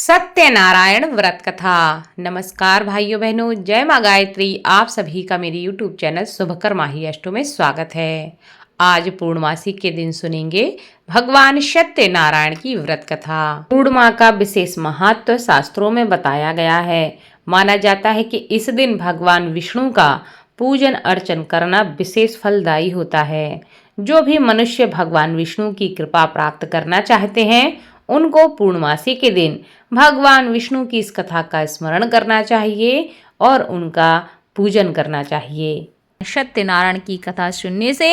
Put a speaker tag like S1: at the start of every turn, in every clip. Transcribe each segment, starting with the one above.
S1: सत्यनारायण व्रत कथा। नमस्कार भाइयों बहनों, जय माँ गायत्री। आप सभी का मेरे YouTube चैनल शुभकर्माही अष्टों में स्वागत है। आज पूर्णमासी के दिन सुनेंगे भगवान सत्यनारायण की व्रत कथा। पूर्णिमा का विशेष महत्व शास्त्रों में बताया गया है। माना जाता है कि इस दिन भगवान विष्णु का पूजन अर्चन करना विशेष फलदायी होता है। जो भी मनुष्य भगवान विष्णु की कृपा प्राप्त करना चाहते हैं उनको पूर्णमासी के दिन भगवान विष्णु की इस कथा का स्मरण करना चाहिए और उनका पूजन करना चाहिए। सत्यनारायण की कथा सुनने से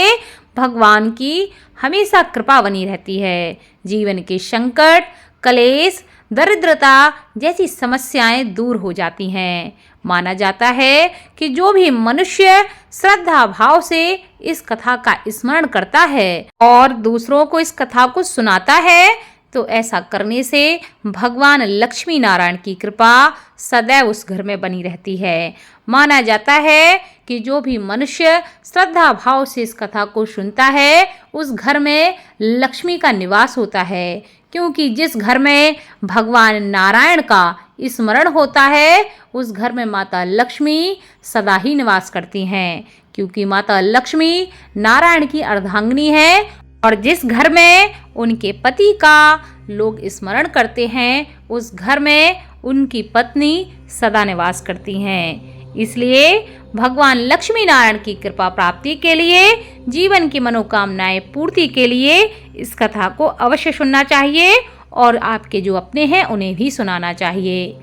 S1: भगवान की हमेशा कृपा बनी रहती है। जीवन के संकट, कलेश, दरिद्रता जैसी समस्याएं दूर हो जाती हैं। माना जाता है कि जो भी मनुष्य श्रद्धा भाव से इस कथा का स्मरण करता है और दूसरों को इस कथा को सुनाता है तो ऐसा करने से भगवान लक्ष्मी नारायण की कृपा सदैव उस घर में बनी रहती है। माना जाता है कि जो भी मनुष्य श्रद्धा भाव से इस कथा को सुनता है उस घर में लक्ष्मी का निवास होता है, क्योंकि जिस घर में भगवान नारायण का स्मरण होता है उस घर में माता लक्ष्मी सदा ही निवास करती हैं, क्योंकि माता लक्ष्मी नारायण की अर्धांगिनी है। और जिस घर में उनके पति का लोग स्मरण करते हैं उस घर में उनकी पत्नी सदा निवास करती हैं। इसलिए भगवान लक्ष्मी नारायण की कृपा प्राप्ति के लिए, जीवन की मनोकामनाएं पूर्ति के लिए इस कथा को अवश्य सुनना चाहिए और आपके जो अपने हैं उन्हें भी सुनाना चाहिए।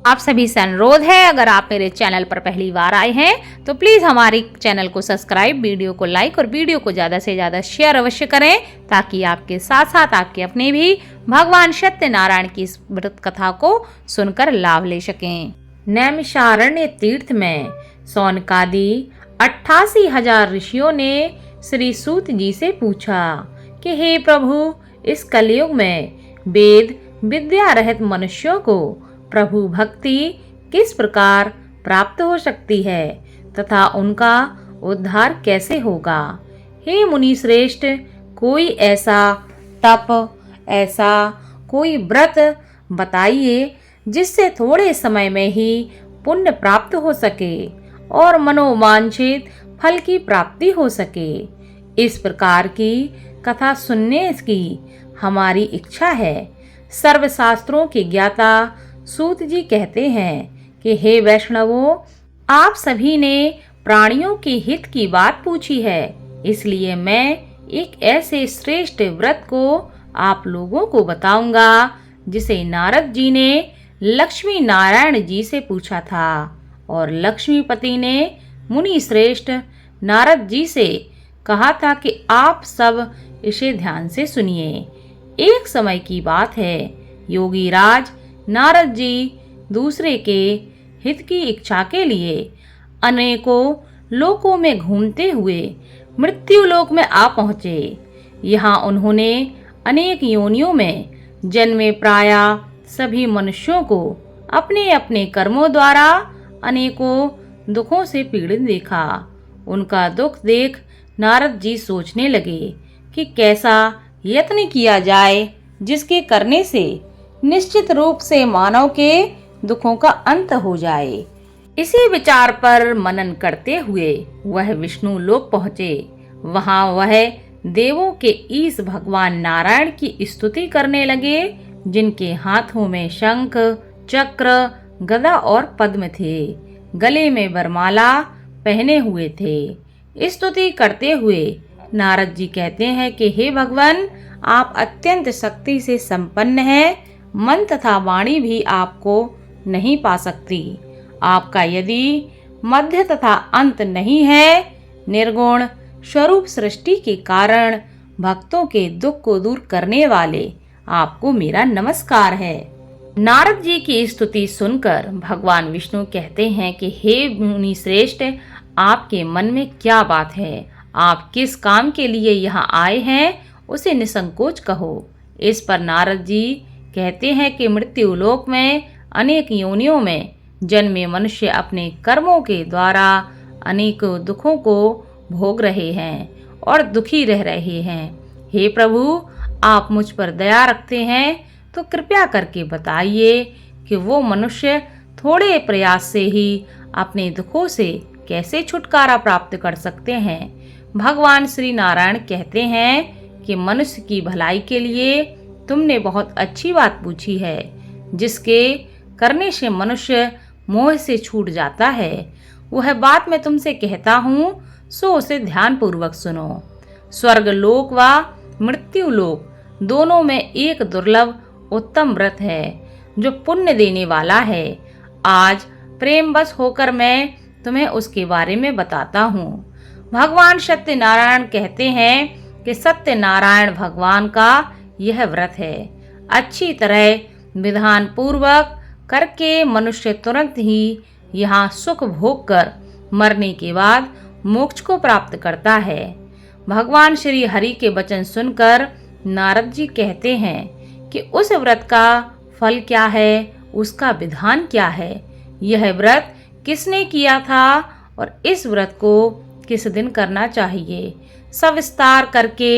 S1: आप सभी से अनुरोध है, अगर आप मेरे चैनल पर पहली बार आए हैं तो प्लीज़ हमारे चैनल को सब्सक्राइब, वीडियो को लाइक और वीडियो को ज़्यादा से ज़्यादा शेयर अवश्य करें, ताकि आपके साथ साथ आपके अपने भी भगवान सत्यनारायण की इस व्रत कथा को सुनकर लाभ ले सकें। नैमिषारण्य तीर्थ में सौनकादि 88,000 ऋषियों ने श्री सूत जी से पूछा कि हे प्रभु, इस कलयुग में वेद विद्या रहित मनुष्यों को प्रभु भक्ति किस प्रकार प्राप्त हो सकती है तथा उनका उद्धार कैसे होगा। हे मुनि श्रेष्ठ, कोई ऐसा तप, ऐसा कोई व्रत बताइए जिससे थोड़े समय में ही पुण्य प्राप्त हो सके और मनोवांछित फल की प्राप्ति हो सके। इस प्रकार की कथा सुनने की हमारी इच्छा है। सर्वशास्त्रों के ज्ञाता सूत जी कहते हैं कि हे वैष्णवों, आप सभी ने प्राणियों के हित की बात पूछी है, इसलिए मैं एक ऐसे श्रेष्ठ व्रत को आप लोगों को बताऊंगा जिसे नारद जी ने लक्ष्मी नारायण जी से पूछा था और लक्ष्मीपति ने मुनि श्रेष्ठ नारद जी से कहा था कि आप सब इसे ध्यान से सुनिए। एक समय की बात है, योगी राज नारद जी दूसरे के हित की इच्छा के लिए अनेकों लोकों में घूमते हुए मृत्यु लोक में आ पहुँचे। यहाँ उन्होंने अनेक योनियों में जन्मे प्रायः सभी मनुष्यों को अपने अपने कर्मों द्वारा अनेकों दुखों से पीड़ित देखा। उनका दुख देख नारद जी सोचने लगे कि कैसा यत्न किया जाए जिसके करने से निश्चित रूप से मानव के दुखों का अंत हो जाए। इसी विचार पर मनन करते हुए वह विष्णु लोक पहुँचे। वहाँ वह देवों के ईश भगवान नारायण की स्तुति करने लगे, जिनके हाथों में शंख, चक्र, गदा और पद्म थे, गले में वरमाला पहने हुए थे। स्तुति करते हुए नारद जी कहते हैं कि हे भगवान, आप अत्यंत शक्ति से संपन्न हैं, मन तथा वाणी भी आपको नहीं पा सकती। आपका यदि मध्य तथा अंत नहीं है, निर्गुण स्वरूप सृष्टि के कारण भक्तों के दुख को दूर करने वाले आपको मेरा नमस्कार है। नारद जी की स्तुति सुनकर भगवान विष्णु कहते हैं कि हे मुनि श्रेष्ठ, आपके मन में क्या बात है? आप किस काम के लिए यहाँ आए हैं उसे निसंकोच कहो। इस पर नारद जी कहते हैं कि मृत्यु लोक में अनेक योनियों में जन्मे मनुष्य अपने कर्मों के द्वारा अनेक दुखों को भोग रहे हैं और दुखी रह रहे हैं। हे प्रभु, आप मुझ पर दया रखते हैं तो कृपया करके बताइए कि वो मनुष्य थोड़े प्रयास से ही अपने दुखों से कैसे छुटकारा प्राप्त कर सकते हैं। भगवान श्री नारायण कहते हैं कि मनुष्य की भलाई के लिए तुमने बहुत अच्छी बात पूछी है, जिसके करने से मनुष्य मोह से छूट जाता है। वह बात मैं तुमसे कहता हूँ, सो उसे ध्यान पूर्वक सुनो। स्वर्ग लोक व मृत्यु लोक दोनों में एक दुर्लभ उत्तम व्रत है जो पुण्य देने वाला है। आज प्रेमवश होकर मैं तुम्हें उसके बारे में बताता हूँ। भगवान सत्यनारायण कहते हैं कि सत्यनारायण भगवान का यह व्रत है। अच्छी तरह विधान पूर्वक करके मनुष्य तुरंत ही यहाँ सुख भोग कर मरने के बाद मोक्ष को प्राप्त करता है। भगवान श्री हरि के वचन सुनकर नारद जी कहते हैं कि उस व्रत का फल क्या है, उसका विधान क्या है, यह व्रत किसने किया था और इस व्रत को किस दिन करना चाहिए, सविस्तार करके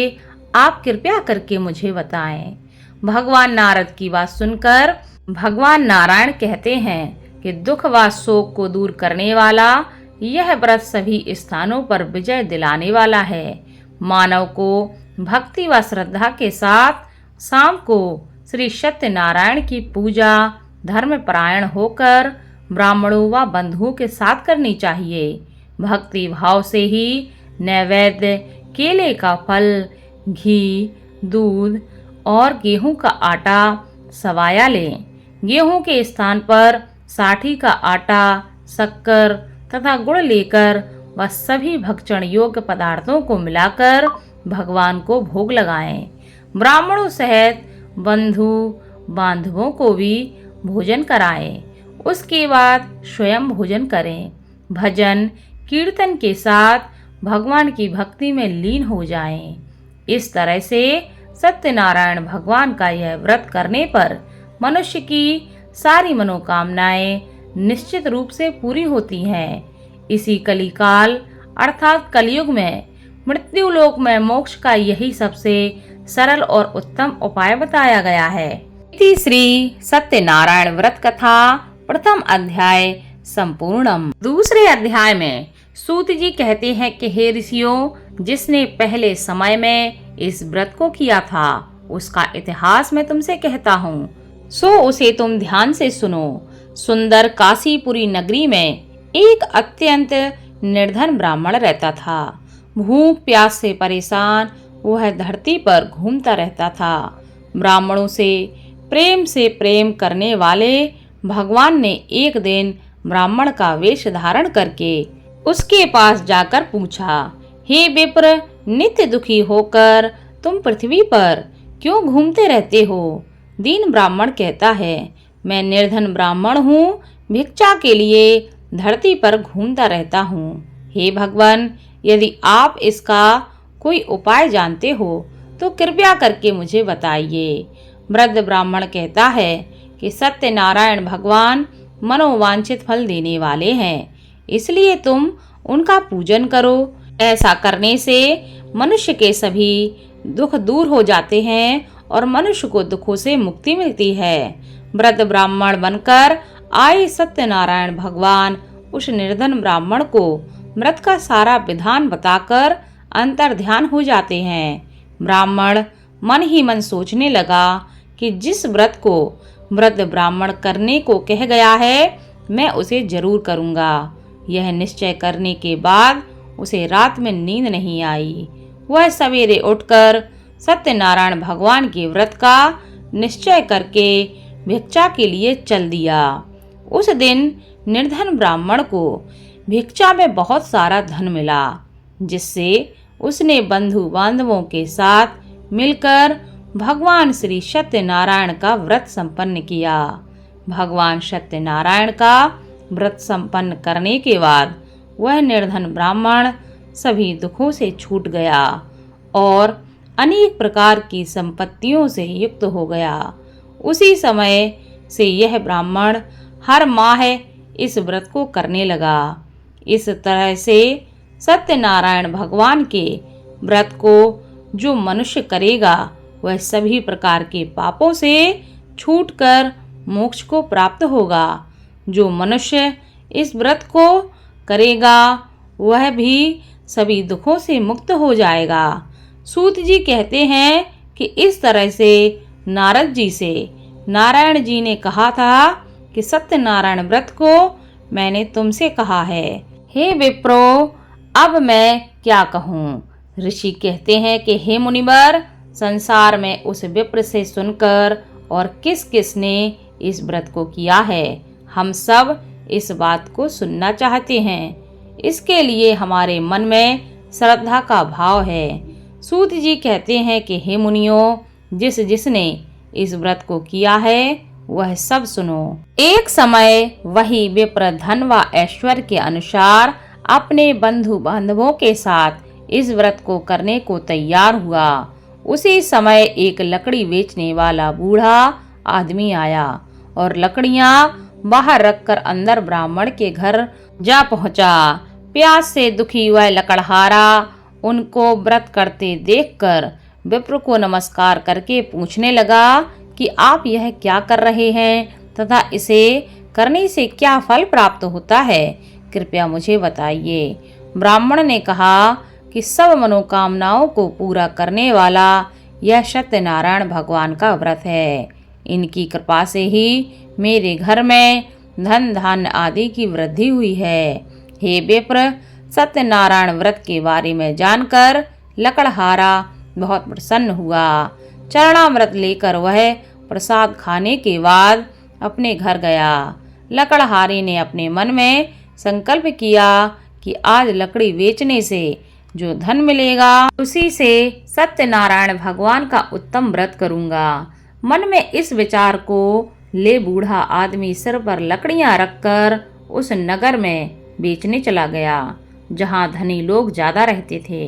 S1: आप कृपया करके मुझे बताएं। भगवान नारद की बात सुनकर भगवान नारायण कहते हैं कि दुख व शोक को दूर करने वाला यह व्रत सभी स्थानों पर विजय दिलाने वाला है। मानव को भक्ति व श्रद्धा के साथ शाम को श्री सत्यनारायण की पूजा धर्म परायण होकर ब्राह्मणों व बंधुओं के साथ करनी चाहिए। भक्ति भाव से ही नैवेद्य, केले का फल, घी, दूध और गेहूं का आटा सवाया लें। गेहूं के स्थान पर साठी का आटा, शक्कर तथा गुड़ लेकर वह सभी भक्षण योग्य पदार्थों को मिलाकर भगवान को भोग लगाएं। ब्राह्मणों सहित बंधु बांधवों को भी भोजन कराएं। उसके बाद स्वयं भोजन करें। भजन कीर्तन के साथ भगवान की भक्ति में लीन हो जाएं। इस तरह से सत्यनारायण भगवान का यह व्रत करने पर मनुष्य की सारी मनोकामनाएं निश्चित रूप से पूरी होती हैं। इसी कलिकाल अर्थात कलयुग में मृत्यु लोक में मोक्ष का यही सबसे सरल और उत्तम उपाय बताया गया है। इति श्री सत्यनारायण व्रत कथा प्रथम अध्याय संपूर्णम। दूसरे अध्याय में सूत जी कहते हैं कि हे ऋषियों, जिसने पहले समय में इस व्रत को किया था उसका इतिहास मैं तुमसे कहता हूँ, सो उसे तुम ध्यान से सुनो। सुंदर काशीपुरी नगरी में एक अत्यंत निर्धन ब्राह्मण रहता था। भूख प्यास से परेशान वह धरती पर घूमता रहता था। ब्राह्मणों से प्रेम करने वाले भगवान ने एक दिन ब्राह्मण का वेश धारण करके उसके पास जाकर पूछा, हे विप्र, नित्य दुखी होकर तुम पृथ्वी पर क्यों घूमते रहते हो? दीन ब्राह्मण कहता है, मैं निर्धन ब्राह्मण हूँ, भिक्षा के लिए धरती पर घूमता रहता हूँ। हे भगवान, यदि आप इसका कोई उपाय जानते हो तो कृपया करके मुझे बताइए। वृद्ध ब्राह्मण कहता है कि सत्यनारायण भगवान मनोवांछित फल देने वाले हैं, इसलिए तुम उनका पूजन करो। ऐसा करने से मनुष्य के सभी दुख दूर हो जाते हैं और मनुष्य को दुखों से मुक्ति मिलती है। वृद्ध ब्राह्मण बनकर आए सत्यनारायण भगवान उस निर्धन ब्राह्मण को व्रत का सारा विधान बताकर अंतर ध्यान हो जाते हैं। ब्राह्मण मन ही मन सोचने लगा कि जिस व्रत को वृद्ध ब्राह्मण करने को कह गया है, मैं उसे जरूर करूंगा। यह निश्चय करने के बाद उसे रात में नींद नहीं आई। वह सवेरे उठकर सत्यनारायण भगवान के व्रत का निश्चय करके भिक्षा के लिए चल दिया। उस दिन निर्धन ब्राह्मण को भिक्षा में बहुत सारा धन मिला, जिससे उसने बंधु बांधवों के साथ मिलकर भगवान श्री सत्यनारायण का व्रत संपन्न किया। भगवान सत्यनारायण का व्रत संपन्न करने के बाद वह निर्धन ब्राह्मण सभी दुखों से छूट गया और अनेक प्रकार की संपत्तियों से युक्त हो गया। उसी समय से यह ब्राह्मण हर माह इस व्रत को करने लगा। इस तरह से सत्यनारायण भगवान के व्रत को जो मनुष्य करेगा वह सभी प्रकार के पापों से छूटकर मोक्ष को प्राप्त होगा। जो मनुष्य इस व्रत को करेगा वह भी सभी दुखों से मुक्त हो जाएगा। सूत जी कहते हैं कि इस तरह से नारद जी से नारायण जी ने कहा था कि सत्यनारायण व्रत को मैंने तुमसे कहा है। हे विप्रो, अब मैं क्या कहूँ। ऋषि कहते हैं कि हे मुनिवर, संसार में उस विप्र से सुनकर और किस किस ने इस व्रत को किया है, हम सब इस बात को सुनना चाहते हैं। इसके लिए हमारे मन में श्रद्धा का भाव है। सूत जी कहते हैं कि हे मुनियों, जिसने इस व्रत को किया है वह सब सुनो। एक समय वही विप्र धन व ऐश्वर्य के अनुसार अपने बंधु बांधवों के साथ इस व्रत को करने को तैयार हुआ। उसी समय एक लकड़ी बेचने वाला बूढ़ा आदमी आया और लकड़ियां बाहर रखकर अंदर ब्राह्मण के घर जा पहुंचा। प्यास से दुखी वह लकड़हारा उनको व्रत करते देखकर विप्र को नमस्कार करके पूछने लगा कि आप यह क्या कर रहे हैं तथा इसे करने से क्या फल प्राप्त होता है, कृपया मुझे बताइए। ब्राह्मण ने कहा कि सब मनोकामनाओं को पूरा करने वाला यह सत्यनारायण भगवान का व्रत है। इनकी कृपा से ही मेरे घर में धन धान्य आदि की वृद्धि हुई है। हे विप्र, सत्यनारायण व्रत के बारे में जानकर लकड़हारा बहुत प्रसन्न हुआ। चरणामृत लेकर वह प्रसाद खाने के बाद अपने घर गया। लकड़हारे ने अपने मन में संकल्प किया कि आज लकड़ी बेचने से जो धन मिलेगा उसी से सत्यनारायण भगवान का उत्तम व्रत करूंगा। मन में इस विचार को ले बूढ़ा आदमी सिर पर लकड़ियां रखकर उस नगर में बेचने चला गया जहां धनी लोग ज्यादा रहते थे।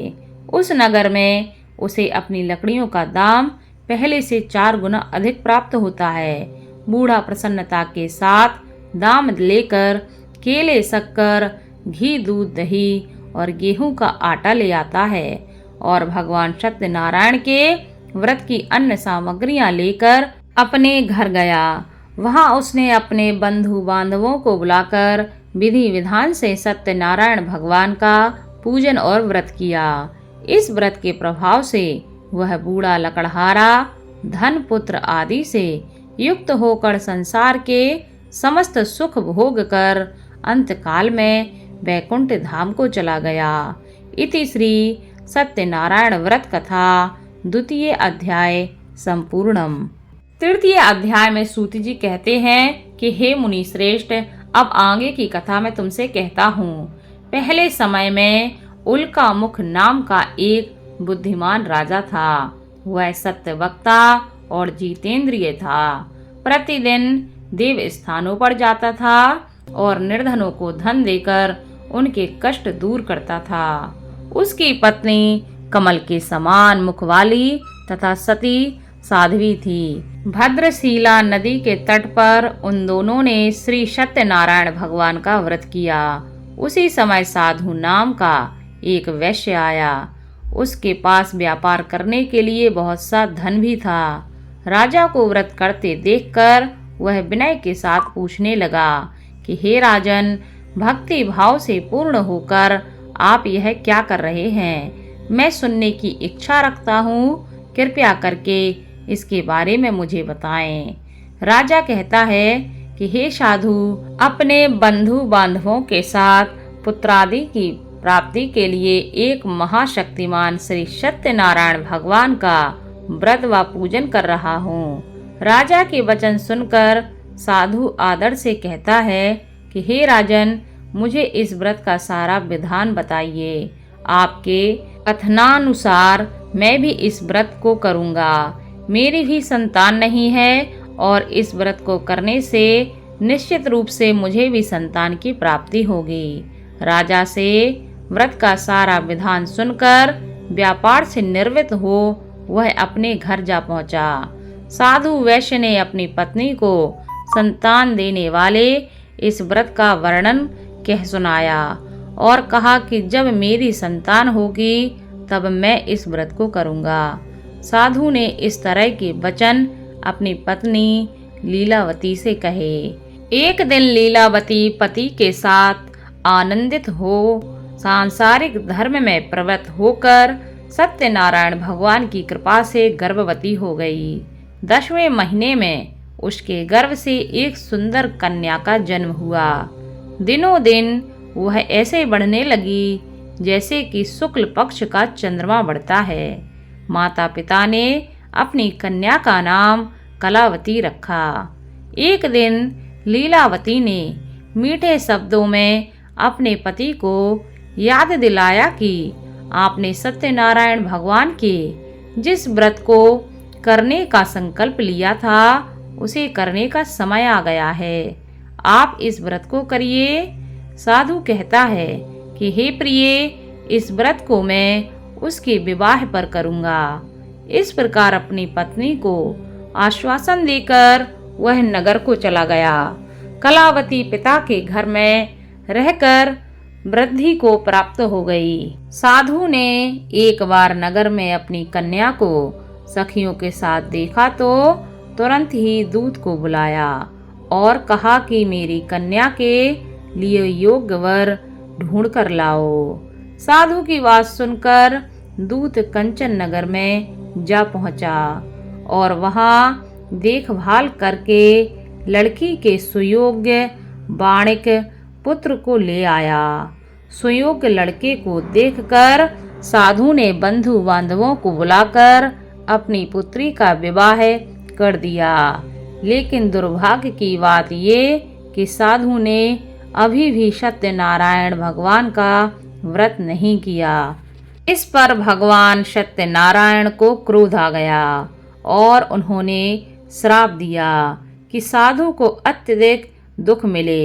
S1: उस नगर में उसे अपनी लकड़ियों का दाम पहले से 4 गुना अधिक प्राप्त होता है। बूढ़ा प्रसन्नता के साथ दाम लेकर केले, शक्कर, घी, दूध, दही और गेहूं का आटा ले आता है और भगवान सत्यनारायण के व्रत की अन्न सामग्रियां लेकर अपने घर गया। वहां उसने अपने बंधु बांधवों को बुलाकर विधि विधान से सत्यनारायण भगवान का पूजन और व्रत किया। इस व्रत के प्रभाव से वह बूढ़ा लकड़हारा धन, पुत्र आदि से युक्त होकर संसार के समस्त सुख भोग कर अंतकाल में वैकुंठ धाम को चला गया। इति श्री सत्यनारायण व्रत कथा द्वितीय अध्याय संपूर्णम। तृतीय अध्याय में सूत जी कहते हैं कि हे मुनि श्रेष्ठ, अब आगे की कथा मैं तुमसे कहता हूँ। पहले समय में उल्का मुख नाम का एक बुद्धिमान राजा था। वह सत्य वक्ता और जितेंद्रिय था। प्रतिदिन देव स्थानों पर जाता था और निर्धनों को धन देकर उनके कष्ट दूर करता था। उसकी पत्नी कमल के समान मुख वाली तथा सती साध्वी थी। भद्रशिला नदी के तट पर उन दोनों ने श्री सत्यनारायण भगवान का व्रत किया। उसी समय साधु नाम का एक वैश्य आया। उसके पास व्यापार करने के लिए बहुत सा धन भी था। राजा को व्रत करते देखकर वह विनय के साथ पूछने लगा कि हे राजन, भक्ति भाव से पूर्ण होकर आप यह क्या कर रहे हैं? मैं सुनने की इच्छा रखता हूँ, कृपया करके इसके बारे में मुझे बताएं। राजा कहता है कि हे साधु, अपने बंधु बांधवों के साथ पुत्रादि की प्राप्ति के लिए एक महाशक्तिमान श्री सत्यनारायण भगवान का व्रत व पूजन कर रहा हूँ। राजा के वचन सुनकर साधु आदर से कहता है कि हे राजन, मुझे इस व्रत का सारा विधान बताइए। आपके कथनानुसार मैं भी इस व्रत को करूँगा। मेरी भी संतान नहीं है और इस व्रत को करने से निश्चित रूप से मुझे भी संतान की प्राप्ति होगी। राजा से व्रत का सारा विधान सुनकर व्यापार से निर्वृत्त हो वह अपने घर जा पहुंचा। साधु वैश्य ने अपनी पत्नी को संतान देने वाले इस व्रत का वर्णन कह सुनाया और कहा कि जब मेरी संतान होगी तब मैं इस व्रत को करूँगा। साधु ने इस तरह के वचन अपनी पत्नी लीलावती से कहे। एक दिन लीलावती पति के साथ आनंदित हो सांसारिक धर्म में प्रवृत्त होकर सत्यनारायण भगवान की कृपा से गर्भवती हो गई। 10वें महीने में उसके गर्भ से एक सुंदर कन्या का जन्म हुआ। दिनों दिन वह ऐसे बढ़ने लगी जैसे कि शुक्ल पक्ष का चंद्रमा बढ़ता है। माता पिता ने अपनी कन्या का नाम कलावती रखा। एक दिन लीलावती ने मीठे शब्दों में अपने पति को याद दिलाया कि आपने सत्यनारायण भगवान के जिस व्रत को करने का संकल्प लिया था उसे करने का समय आ गया है। आप इस व्रत को करिए। साधु कहता है कि हे प्रिय, इस व्रत को मैं उसके विवाह पर करूंगा। इस प्रकार अपनी पत्नी को आश्वासन देकर वह नगर को चला गया। कलावती पिता के घर में रहकर वृद्धि को प्राप्त हो गई। साधु ने एक बार नगर में अपनी कन्या को सखियों के साथ देखा तो तुरंत ही दूत को बुलाया और कहा कि मेरी कन्या के लिए योग्य वर ढूंढ कर लाओ। साधु की बात सुनकर दूत कंचन नगर में जा पहुंचा और वहां देखभाल करके लड़की के सुयोग्य बाणिक पुत्र को ले आया। सुयोग्य लड़के को देखकर साधु ने बंधु बांधवों को बुलाकर अपनी पुत्री का विवाह कर दिया। लेकिन दुर्भाग्य की बात ये कि साधु ने अभी भी सत्यनारायण भगवान का व्रत नहीं किया। इस पर भगवान सत्यनारायण को क्रोध आ गया और उन्होंने श्राप दिया कि साधु को अत्यधिक दुख मिले।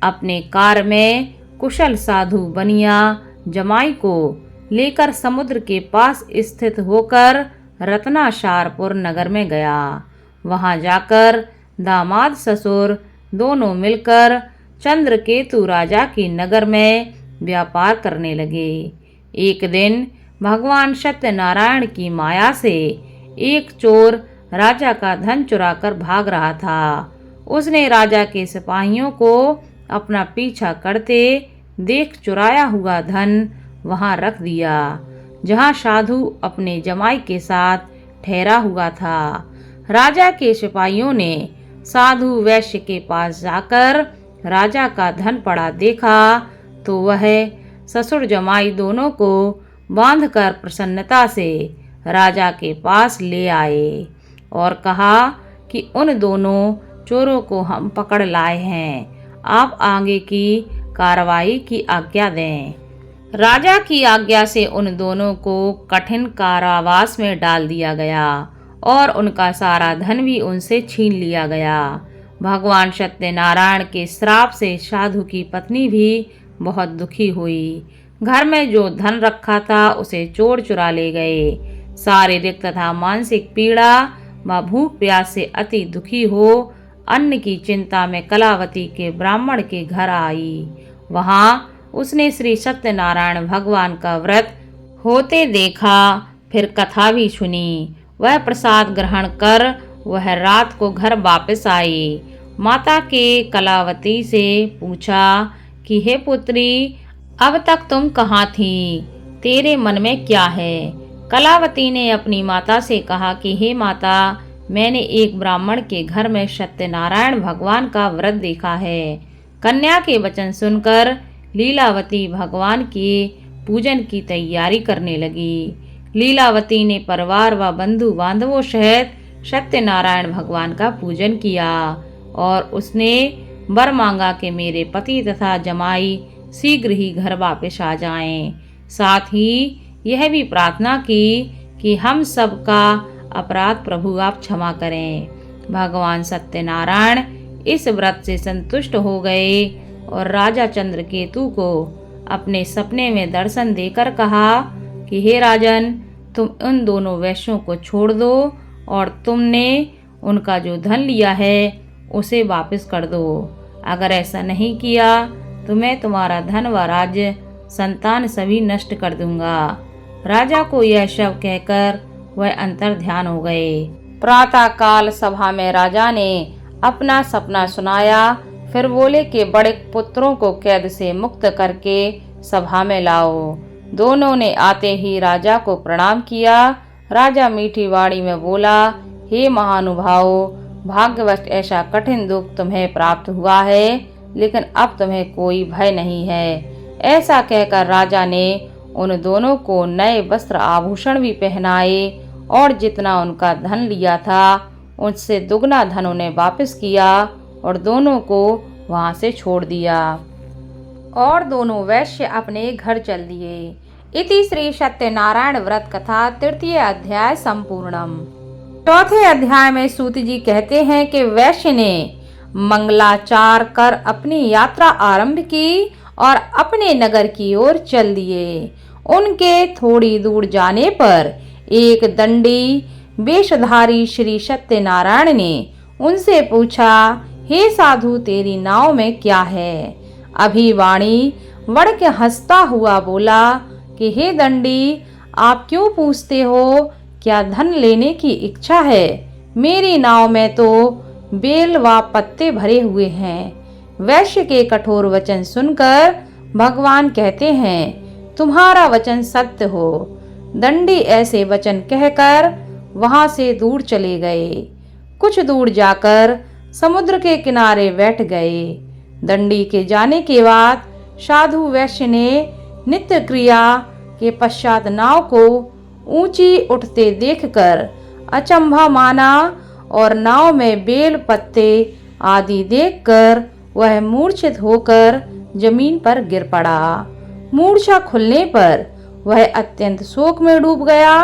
S1: अपने कार्य में कुशल साधु बनिया जमाई को लेकर समुद्र के पास स्थित होकर रत्नाशारपुर नगर में गया। वहां जाकर दामाद ससुर दोनों मिलकर चंद्रकेतु राजा की नगर में व्यापार करने लगे। एक दिन भगवान सत्यनारायण की माया से एक चोर राजा का धन चुराकर भाग रहा था। उसने राजा के सिपाहियों को अपना पीछा करते देख चुराया हुआ धन वहां रख दिया जहां साधु अपने जमाई के साथ ठहरा हुआ था। राजा के सिपाहियों ने साधु वैश्य के पास जाकर राजा का धन पड़ा देखा तो वह ससुर जमाई दोनों को बांधकर प्रसन्नता से राजा के पास ले आए और कहा कि उन दोनों चोरों को हम पकड़ लाए हैं, आप आगे की कार्रवाई की आज्ञा दें। राजा की आज्ञा से उन दोनों को कठिन कारावास में डाल दिया गया और उनका सारा धन भी उनसे छीन लिया गया। भगवान सत्यनारायण के श्राप से साधु की पत्नी भी बहुत दुखी हुई। घर में जो धन रखा था उसे चोर चुरा ले गए। शारीरिक तथा मानसिक पीड़ा व भूख प्यास से अति दुखी हो अन्न की चिंता में कलावती के ब्राह्मण के घर आई। वहां उसने श्री सत्यनारायण भगवान का व्रत होते देखा, फिर कथा भी सुनी। वह प्रसाद ग्रहण कर वह रात को घर वापस आई। माता के कलावती से पूछा कि हे पुत्री, अब तक तुम कहाँ थी? तेरे मन में क्या है? कलावती ने अपनी माता से कहा कि हे माता, मैंने एक ब्राह्मण के घर में सत्यनारायण भगवान का व्रत देखा है। कन्या के वचन सुनकर लीलावती भगवान के पूजन की तैयारी करने लगी। लीलावती ने परिवार व बंधु बांधवों सहित सत्यनारायण भगवान का पूजन किया और उसने वर मांगा कि मेरे पति तथा जमाई शीघ्र ही घर वापस आ जाएं। साथ ही यह भी प्रार्थना की कि हम सब का अपराध प्रभु आप क्षमा करें। भगवान सत्यनारायण इस व्रत से संतुष्ट हो गए और राजा चंद्रकेतु को अपने सपने में दर्शन देकर कहा कि हे राजन, तुम उन दोनों वैश्यों को छोड़ दो और तुमने उनका जो धन लिया है उसे वापस कर दो। अगर ऐसा नहीं किया तो मैं तुम्हारा धन व राज्य संतान सभी नष्ट कर दूंगा। राजा को यह शब्द कहकर वह अंतर ध्यान हो गए। प्रातः काल सभा में राजा ने अपना सपना सुनाया। फिर बोले कि बड़े पुत्रों को कैद से मुक्त करके सभा में लाओ। दोनों ने आते ही राजा को प्रणाम किया। राजा मीठी वाणी में बोला, हे महानुभावों, भाग्यवश ऐसा कठिन दुख तुम्हें प्राप्त हुआ है, लेकिन अब तुम्हें कोई भय नहीं है। ऐसा कहकर राजा ने उन दोनों को नए वस्त्र आभूषण भी पहनाए और जितना उनका धन लिया था उससे दुगना धन उन्हें वापस किया और दोनों को वहां से छोड़ दिया और दोनों वैश्य अपने घर चल दिए। इति श्री सत्यनारायण व्रत कथा तृतीय अध्याय संपूर्णम। चौथे अध्याय में सूत जी कहते हैं कि वैश्य ने मंगलाचार कर अपनी यात्रा आरंभ की और अपने नगर की ओर चल दिए। उनके थोड़ी दूर जाने पर एक दंडी वेशधारी श्री सत्यनारायण ने उनसे पूछा, हे साधु, तेरी नाव में क्या है? अभिवाणी वड़ के हंसता हुआ बोला कि हे दंडी, आप क्यों पूछते हो? क्या धन लेने की इच्छा है? मेरी नाव में तो बेल व पत्ते भरे हुए हैं। वैश्य के कठोर वचन सुनकर भगवान कहते हैं, तुम्हारा वचन सत्य हो। दंडी ऐसे वचन कहकर वहां से दूर चले गए। कुछ दूर जाकर समुद्र के किनारे बैठ गए। दंडी के जाने के बाद साधु वैश्य ने नित्य क्रिया के पश्चात नाव को ऊंची उठते देखकर अचंभा माना और नाव में बेल पत्ते आदि देखकर वह मूर्छित होकर जमीन पर गिर पड़ा। मूर्छा खुलने पर वह अत्यंत शोक में डूब गया।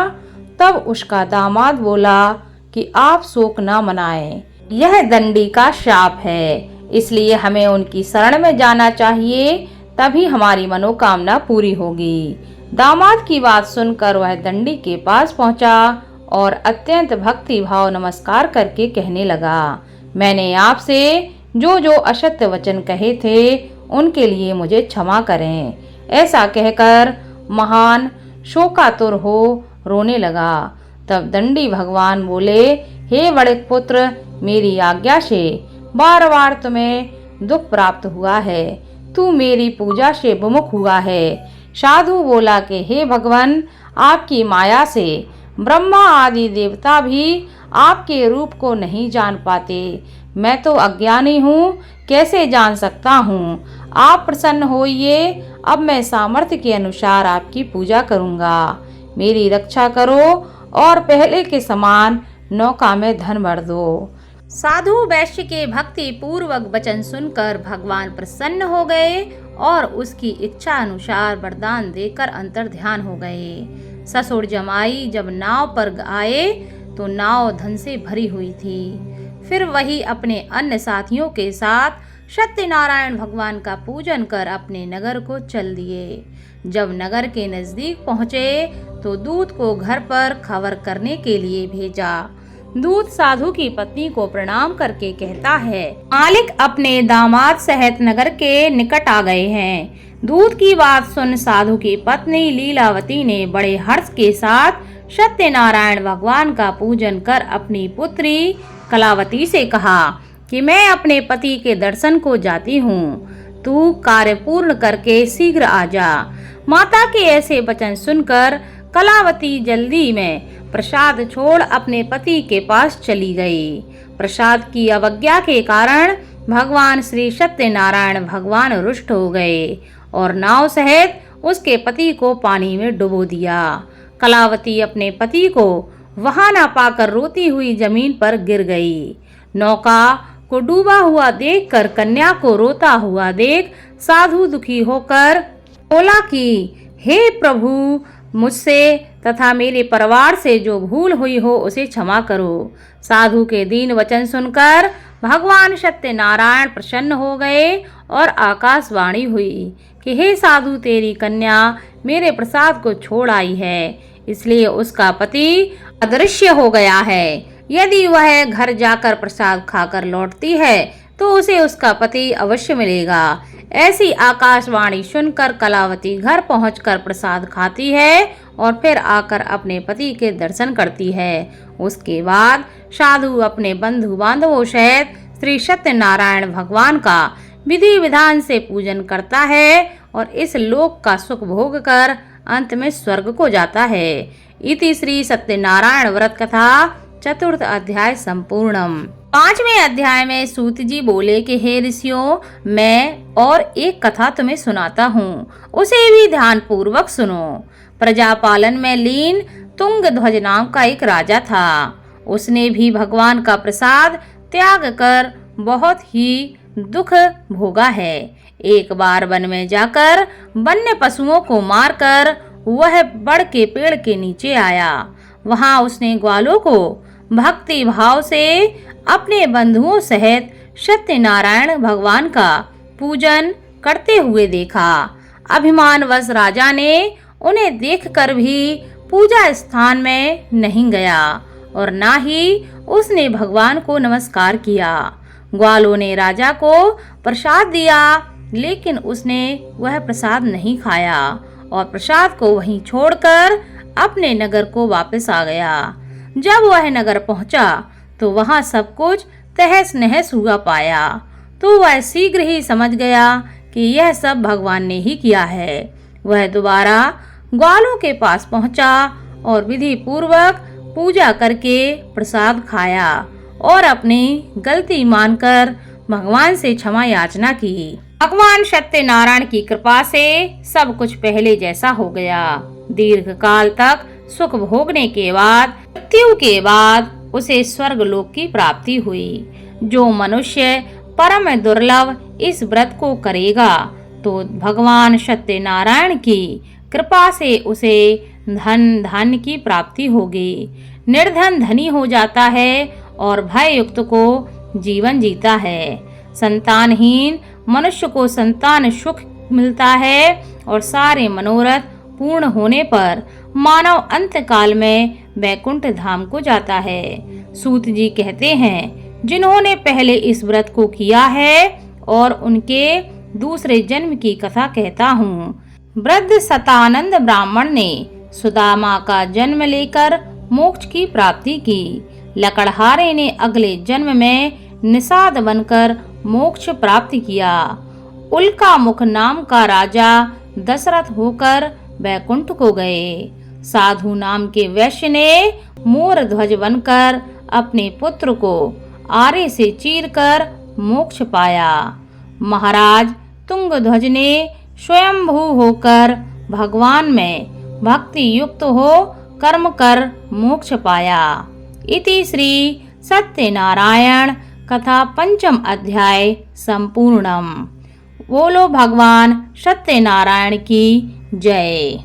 S1: तब उसका दामाद बोला कि आप शोक न मनाएं, यह दंडी का शाप है, इसलिए हमें उनकी शरण में जाना चाहिए, तभी हमारी मनोकामना पूरी होगी। दामाद की बात सुनकर वह दंडी के पास पहुंचा और अत्यंत भक्ति भाव नमस्कार करके कहने लगा, मैंने आपसे जो जो असत्य वचन कहे थे उनके लिए मुझे क्षमा करें। ऐसा कहकर महान शोकातुर हो रोने लगा। तब दंडी भगवान बोले, हे बड़े पुत्र, मेरी आज्ञा से बार बार तुम्हें दुख प्राप्त हुआ है। तू मेरी पूजा से विमुख हुआ है। साधु बोला कि हे भगवान, आपकी माया से ब्रह्मा आदि देवता भी आपके रूप को नहीं जान पाते। मैं तो अज्ञानी हूँ, कैसे जान सकता हूँ? आप प्रसन्न होइए। अब मैं सामर्थ्य के अनुसार आपकी पूजा करूँगा। मेरी रक्षा करो और पहले के समान नौका में धन भर दो। साधु वैश्य के भक्ति पूर्वक वचन सुनकर भगवान प्रसन्न हो गए और उसकी इच्छा अनुसार वरदान देकर अंतर्ध्यान हो गए। ससुर जमाई जब नाव पर आए तो नाव धन से भरी हुई थी। फिर वही अपने अन्य साथियों के साथ सत्यनारायण भगवान का पूजन कर अपने नगर को चल दिए। जब नगर के नजदीक पहुँचे तो दूत को घर पर खबर करने के लिए भेजा। दूत साधु की पत्नी को प्रणाम करके कहता है, मालिक अपने दामाद सहित नगर के निकट आ गए हैं। दूत की बात सुन साधु की पत्नी लीलावती ने बड़े हर्ष के साथ सत्यनारायण भगवान का पूजन कर अपनी पुत्री कलावती से कहा कि मैं अपने पति के दर्शन को जाती हूँ, तू कार्य पूर्ण करके शीघ्र आ जा। माता के ऐसे वचन सुनकर कलावती जल्दी में प्रसाद छोड़ अपने पति के पास चली गई। प्रसाद की अवज्ञा के कारण भगवान श्री सत्यनारायण भगवान रुष्ट हो गए और नाव सहित उसके पति को पानी में डुबो दिया। कलावती अपने पति को वहां न पाकर रोती हुई जमीन पर गिर गई। नौका को डूबा हुआ देखकर कन्या को रोता हुआ देख साधु दुखी होकर बोला कि हे प्रभु, मुझसे तथा मेरे परिवार से जो भूल हुई हो उसे क्षमा करो। साधु के दीन वचन सुनकर भगवान सत्यनारायण प्रसन्न हो गए और आकाशवाणी हुई कि हे साधु, तेरी कन्या मेरे प्रसाद को छोड़ आई है, इसलिए उसका पति अदृश्य हो गया है। यदि वह घर जाकर प्रसाद खाकर लौटती है तो उसे उसका पति अवश्य मिलेगा। ऐसी आकाशवाणी सुनकर कलावती घर पहुंचकर प्रसाद खाती है और फिर आकर अपने पति के दर्शन करती है। उसके बाद साधु अपने बंधु बांधवों सहित श्री सत्यनारायण भगवान का विधि विधान से पूजन करता है और इस लोक का सुख भोग कर अंत में स्वर्ग को जाता है। इति श्री सत्यनारायण व्रत कथा चतुर्थ अध्याय संपूर्णम। 5वें अध्याय में सूत जी बोले कि हे ऋषियों, मैं और एक कथा तुम्हें सुनाता हूँ, उसे भी ध्यान पूर्वक सुनो। प्रजा पालन में लीन तुंग ध्वज नाम का एक राजा था। उसने भी भगवान का प्रसाद त्याग कर बहुत ही दुख भोगा है। एक बार वन में जाकर वन्य पशुओं को मारकर वह बड़ के पेड़ के नीचे आया। वहां उसने ग्वालों को भक्ति भाव से अपने बंधुओं सहित सत्यनारायण भगवान का पूजन करते हुए देखा। अभिमानवश राजा ने उन्हें देखकर भी पूजा स्थान में नहीं गया और ना ही उसने भगवान को नमस्कार किया। ग्वालों ने राजा को प्रसाद दिया, लेकिन उसने वह प्रसाद नहीं खाया और प्रसाद को वहीं छोड़कर अपने नगर को वापस आ गया। जब वह नगर पहुंचा तो वहां सब कुछ तहस नहस हुआ पाया, तो वह शीघ्र ही समझ गया कि यह सब भगवान ने ही किया है। वह दोबारा ग्वालों के पास पहुंचा और विधि पूर्वक पूजा करके प्रसाद खाया और अपनी गलती मानकर भगवान से क्षमा याचना की। भगवान सत्यनारायण की कृपा से सब कुछ पहले जैसा हो गया। दीर्घ काल तक सुख भोगने के बाद मृत्यु के बाद उसे स्वर्ग लोक की प्राप्ति हुई। जो मनुष्य परम दुर्लभ इस व्रत को करेगा तो भगवान सत्यनारायण की कृपा से उसे धन धान्य की प्राप्ति होगी। निर्धन धनी हो जाता है और भय युक्त को जीवन जीता है। संतानहीन मनुष्य को संतान सुख मिलता है और सारे मनोरथ पूर्ण होने पर मानव अंत काल में वैकुंठ धाम को जाता है। सूत जी कहते हैं, जिन्होंने पहले इस व्रत को किया है और उनके दूसरे जन्म की कथा कहता हूँ। वृद्ध सतानंद ब्राह्मण ने सुदामा का जन्म लेकर मोक्ष की प्राप्ति की। लकड़हारे ने अगले जन्म में निषाद बनकर मोक्ष प्राप्त किया। उल्का मुख नाम का राजा दशरथ होकर वैकुंठ को गए। साधु नाम के वैश्य ने मोर ध्वज बनकर अपने पुत्र को आरे से चीरकर मोक्ष पाया। महाराज तुंग ध्वज ने स्वयंभू होकर भगवान में भक्ति युक्त हो कर्म कर मोक्ष पाया। इति श्री सत्यनारायण कथा 5म अध्याय संपूर्णम। बोलो भगवान सत्यनारायण की जय।